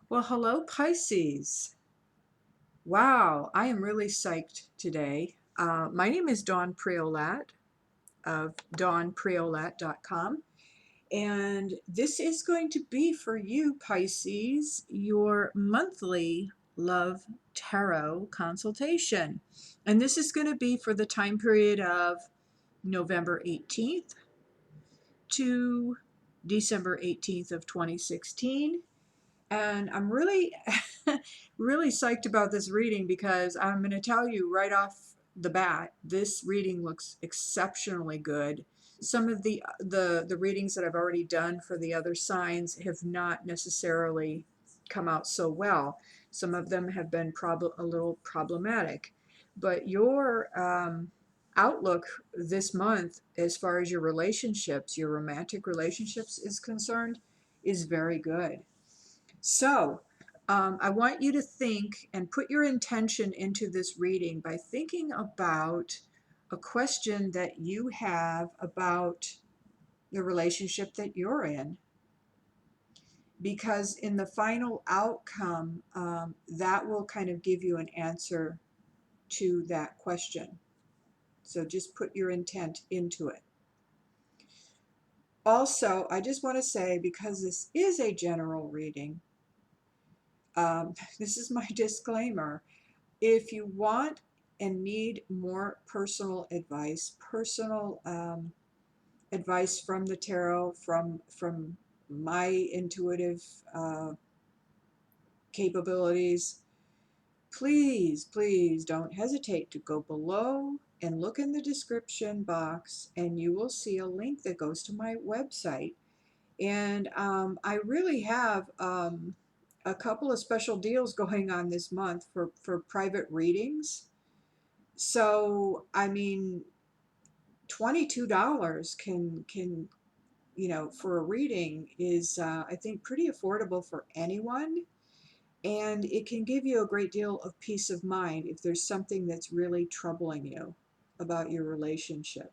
Well, hello, Pisces. Wow, I am really psyched today. My name is Dawn Priolat of dawnpriolat.com, and this is going to be for you, Pisces, your monthly love tarot consultation. And this is going to be for the time period of November 18th to December 18th of 2016. And I'm really, really psyched about this reading because I'm going to tell you right off the bat, this reading looks exceptionally good. Some of the readings that I've already done for the other signs have not necessarily come out so well. Some of them have been a little problematic, but your outlook this month, as far as your relationships, your romantic relationships is concerned, is very good. So, I want you to think and put your intention into this reading by thinking about a question that you have about the relationship that you're in. Because in the final outcome, that will kind of give you an answer to that question. So just put your intent into it. Also, I just want to say, because this is a general reading, this is my disclaimer. If you want and need more personal advice from the tarot, from my intuitive capabilities, please don't hesitate to go below and look in the description box, and you will see a link that goes to my website. And I really have a couple of special deals going on this month for private readings. So, I mean, $22 can for a reading is I think pretty affordable for anyone, and it can give you a great deal of peace of mind if there's something that's really troubling you about your relationship,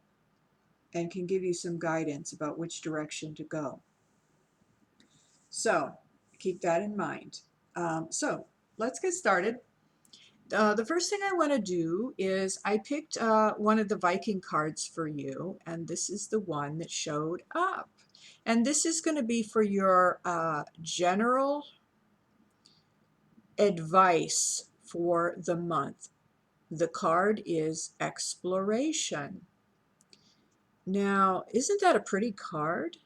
and can give you some guidance about which direction to go. So, keep that in mind. So, let's get started. The first thing I want to do is I picked one of the Viking cards for you, and this is the one that showed up. And this is going to be for your general advice for the month. The card is Exploration. Now, isn't that a pretty card?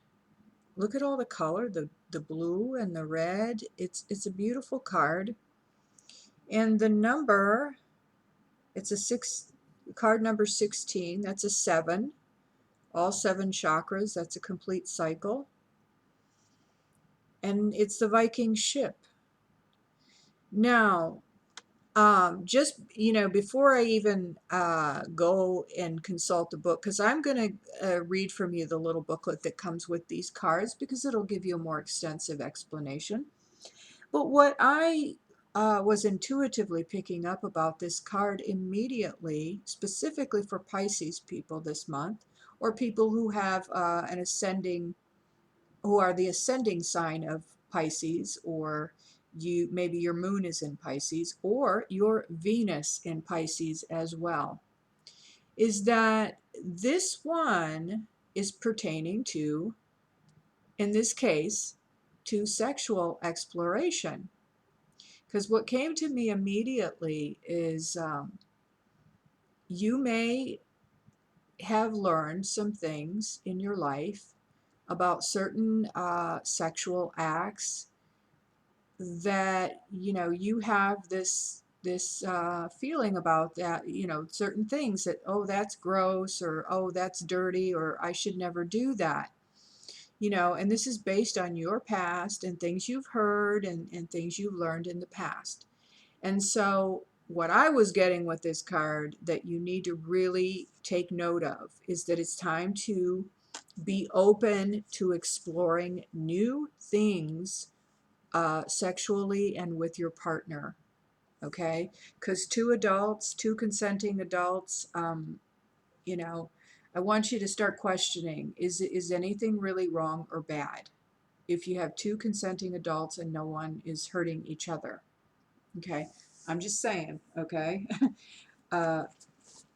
Look at all the color, the blue and the red. It's a beautiful card. And the number, it's a card number 16. That's a 7. All 7 chakras. That's a complete cycle. And it's the Viking ship. Now, just, before I even go and consult the book, because I'm going to read from you the little booklet that comes with these cards, because it'll give you a more extensive explanation. But what I was intuitively picking up about this card immediately, specifically for Pisces people this month, or people who have who are the ascending sign of Pisces, or maybe your moon is in Pisces, or your Venus in Pisces as well, is that this one is pertaining to, in this case, to sexual exploration. Because what came to me immediately is you may have learned some things in your life about certain sexual acts that you have this feeling about, that certain things that, oh, that's gross, or oh, that's dirty, or I should never do that. And this is based on your past and things you've heard, and things you've learned in the past. And so what I was getting with this card that you need to really take note of is that it's time to be open to exploring new things sexually and with your partner. Okay? Because two consenting adults, you know, I want you to start questioning, is anything really wrong or bad? if you have two consenting adults and no one is hurting each other. Okay, I'm just saying, okay? uh,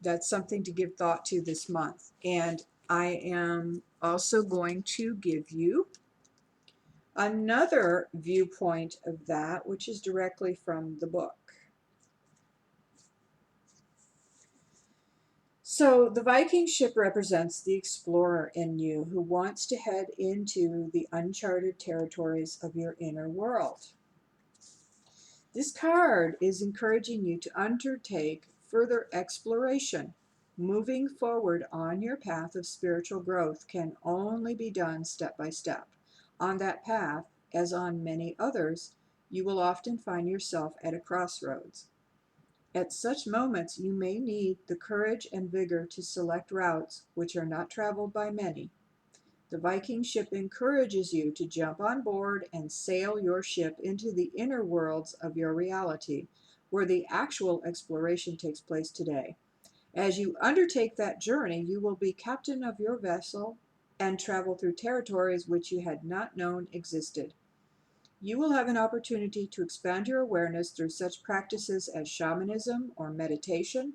that's something to give thought to this month. And I am also going to give you another viewpoint of that, which is directly from the book. So the Viking ship represents the explorer in you who wants to head into the uncharted territories of your inner world. This card is encouraging you to undertake further exploration. Moving forward on your path of spiritual growth can only be done step by step. On that path, as on many others, you will often find yourself at a crossroads. At such moments, you may need the courage and vigor to select routes which are not traveled by many. The Viking ship encourages you to jump on board and sail your ship into the inner worlds of your reality, where the actual exploration takes place today. As you undertake that journey, you will be captain of your vessel and travel through territories which you had not known existed. You will have an opportunity to expand your awareness through such practices as shamanism or meditation,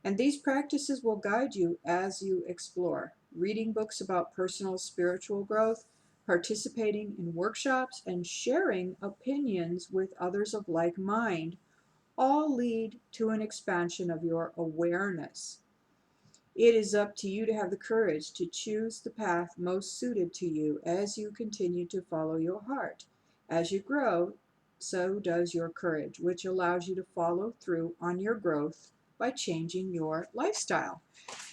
and these practices will guide you as you explore. Reading books about personal spiritual growth, participating in workshops, and sharing opinions with others of like mind all lead to an expansion of your awareness. It is up to you to have the courage to choose the path most suited to you as you continue to follow your heart. As you grow, so does your courage, which allows you to follow through on your growth by changing your lifestyle.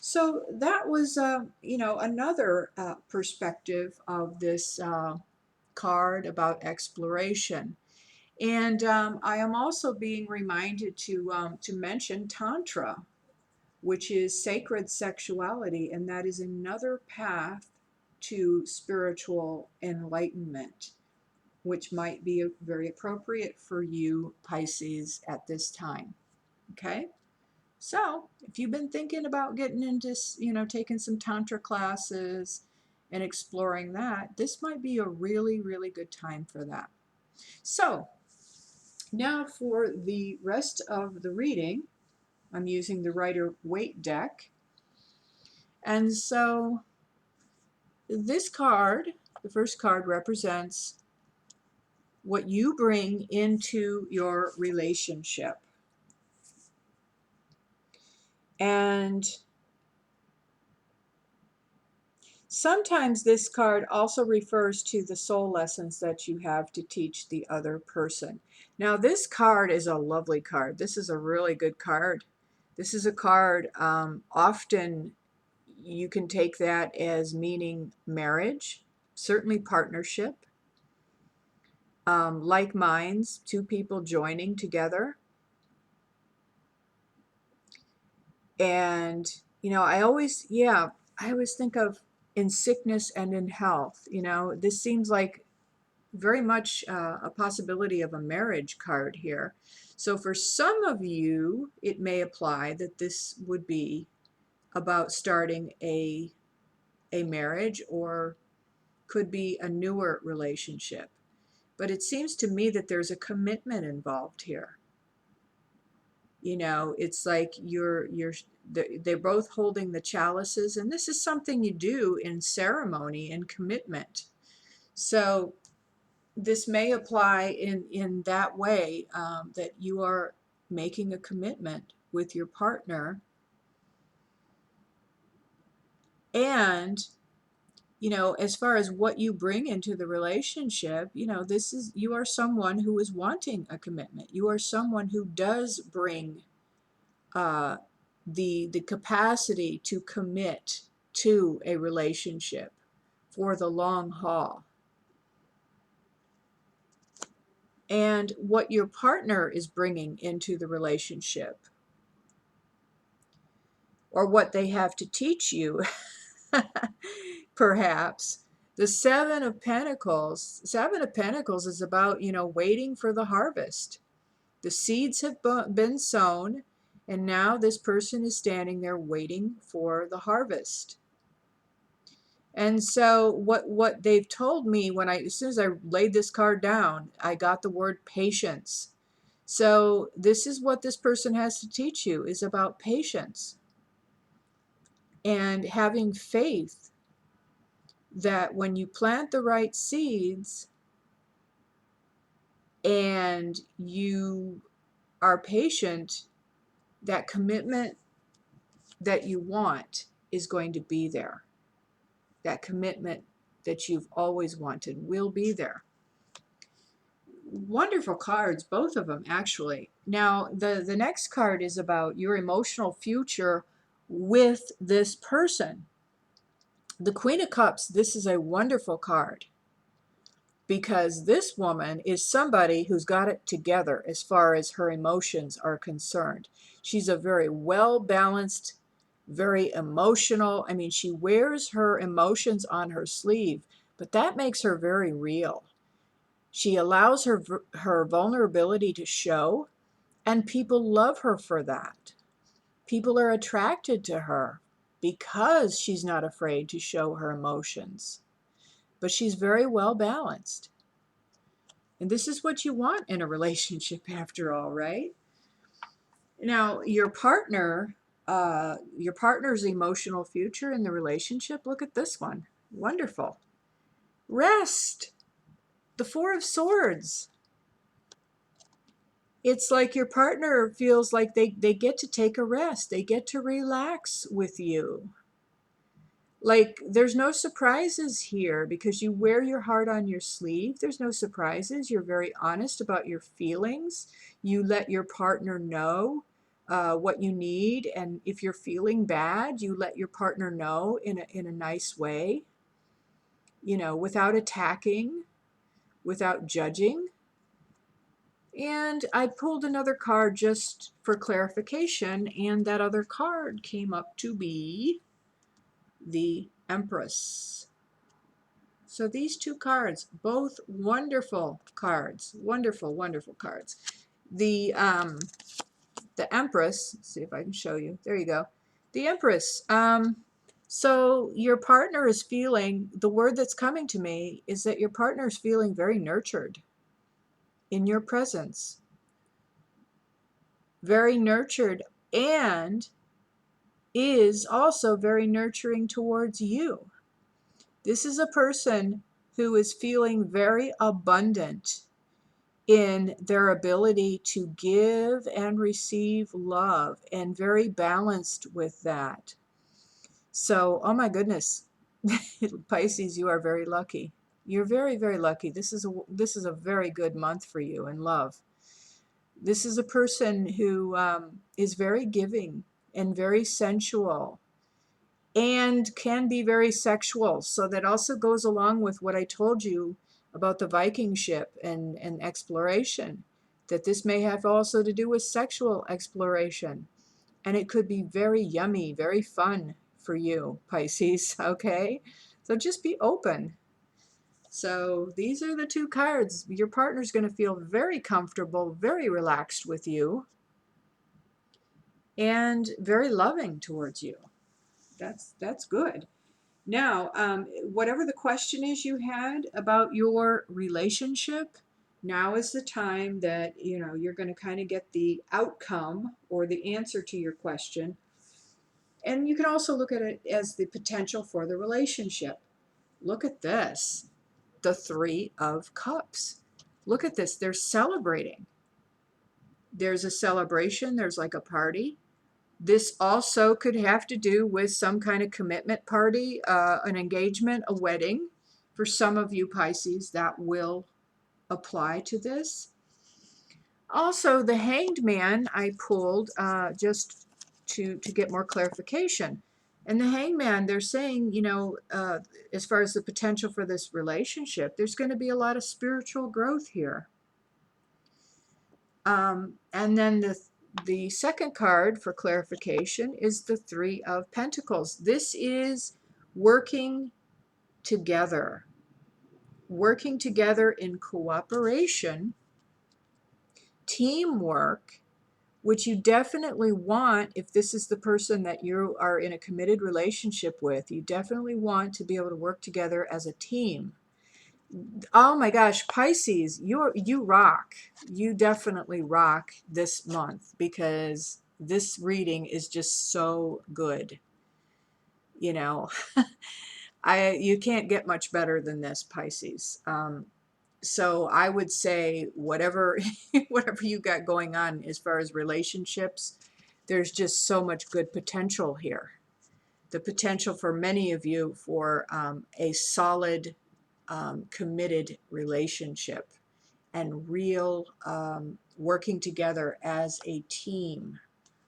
So that was, another perspective of this card about exploration. And I am also being reminded to mention Tantra, which is sacred sexuality, and that is another path to spiritual enlightenment, which might be very appropriate for you, Pisces, at this time. Okay? So, if you've been thinking about getting into, taking some Tantra classes and exploring that, this might be a really, really good time for that. So, now for the rest of the reading, I'm using the Rider-Waite deck. And so this card, the first card, represents what you bring into your relationship. And sometimes this card also refers to the soul lessons that you have to teach the other person. Now, this card is a lovely card. This is a really good card. This is a card, often you can take that as meaning marriage, certainly partnership, like minds, two people joining together. And, I always think of in sickness and in health. This seems like very much a possibility of a marriage card here. So for some of you, it may apply that this would be about starting a marriage, or could be a newer relationship. But it seems to me that there's a commitment involved here. It's like they're both holding the chalices, and this is something you do in ceremony and commitment. So this may apply in that way, that you are making a commitment with your partner. And as far as what you bring into the relationship, you are someone who is wanting a commitment. You are someone who does bring the capacity to commit to a relationship for the long haul. And what your partner is bringing into the relationship, or what they have to teach you, perhaps. The Seven of Pentacles is about, waiting for the harvest. The seeds have been sown, and now this person is standing there waiting for the harvest. And so what they've told me when as soon as I laid this card down, I got the word patience. So this is what this person has to teach you, is about patience and having faith that when you plant the right seeds and you are patient, that commitment that you want is going to be there. That commitment that you've always wanted will be there. Wonderful cards, both of them actually. Now, the next card is about your emotional future with this person. The Queen of Cups, this is a wonderful card because this woman is somebody who's got it together as far as her emotions are concerned. She's a very well-balanced, very emotional. I mean, she wears her emotions on her sleeve, but that makes her very real. She allows her vulnerability to show, and people love her for that. People are attracted to her because she's not afraid to show her emotions. But she's very well balanced. And this is what you want in a relationship after all, right? Now, your partner's emotional future in the relationship, look at this one. Wonderful. Rest. The Four of Swords. It's like your partner feels like they get to take a rest. They get to relax with you. Like there's no surprises here because you wear your heart on your sleeve. There's no surprises. You're very honest about your feelings. You let your partner know what you need. And if you're feeling bad, you let your partner know in a nice way, you know, without attacking, without judging. And I pulled another card just for clarification, and that other card came up to be the Empress. So these two cards, both wonderful cards, wonderful, wonderful cards. The Empress, let's see if I can show you. There you go. The Empress. So your partner is feeling, the word that's coming to me is that your partner is feeling very nurtured in your presence. Very nurtured, and is also very nurturing towards you. This is a person who is feeling very abundant in their ability to give and receive love, and very balanced with that. So, oh my goodness, Pisces, you are very lucky. You're very, very lucky. This is a very good month for you in love. This is a person who is very giving and very sensual and can be very sexual. So that also goes along with what I told you about the Viking ship and exploration, that this may have also to do with sexual exploration. And it could be very yummy, very fun for you, Pisces, okay? So just be open. So these are the two cards. Your partner's going to feel very comfortable, very relaxed with you, and very loving towards you. That's good. Now, whatever the question is you had about your relationship, now is the time that you're going to kind of get the outcome or the answer to your question. And you can also look at it as the potential for the relationship. Look at this. The Three of Cups. Look at this. They're celebrating. There's a celebration. There's like a party. This also could have to do with some kind of commitment party, an engagement, a wedding. For some of you Pisces, that will apply to this. Also, the Hanged Man I pulled just to get more clarification. And the Hanged Man, they're saying, as far as the potential for this relationship, there's going to be a lot of spiritual growth here. And then the second card for clarification is the Three of Pentacles. This is working together in cooperation, teamwork, which you definitely want if this is the person that you are in a committed relationship with. You definitely want to be able to work together as a team. Oh my gosh, Pisces, you rock. You definitely rock this month because this reading is just so good. You know, you can't get much better than this, Pisces. So I would say whatever whatever you got going on as far as relationships, there's just so much good potential here. The potential for many of you for a solid, committed relationship and real working together as a team.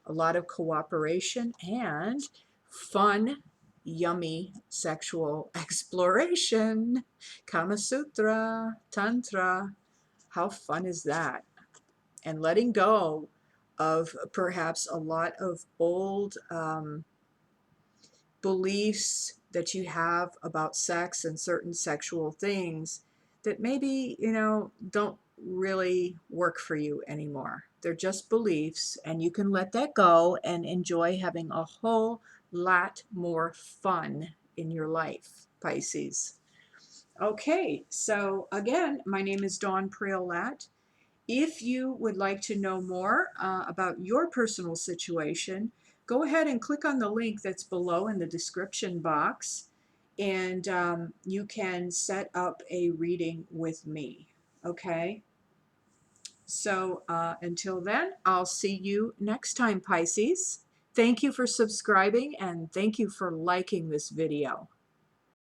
A lot of cooperation and fun, yummy sexual exploration. Kama Sutra, Tantra. How fun is that? And letting go of perhaps a lot of old beliefs that you have about sex and certain sexual things that maybe, don't really work for you anymore. They're just beliefs, and you can let that go and enjoy having a whole lot more fun in your life, Pisces. Okay, so again, my name is Dawn Priolat. If you would like to know more about your personal situation, go ahead and click on the link that's below in the description box, and you can set up a reading with me. Okay? So until then, I'll see you next time, Pisces. Thank you for subscribing, and thank you for liking this video.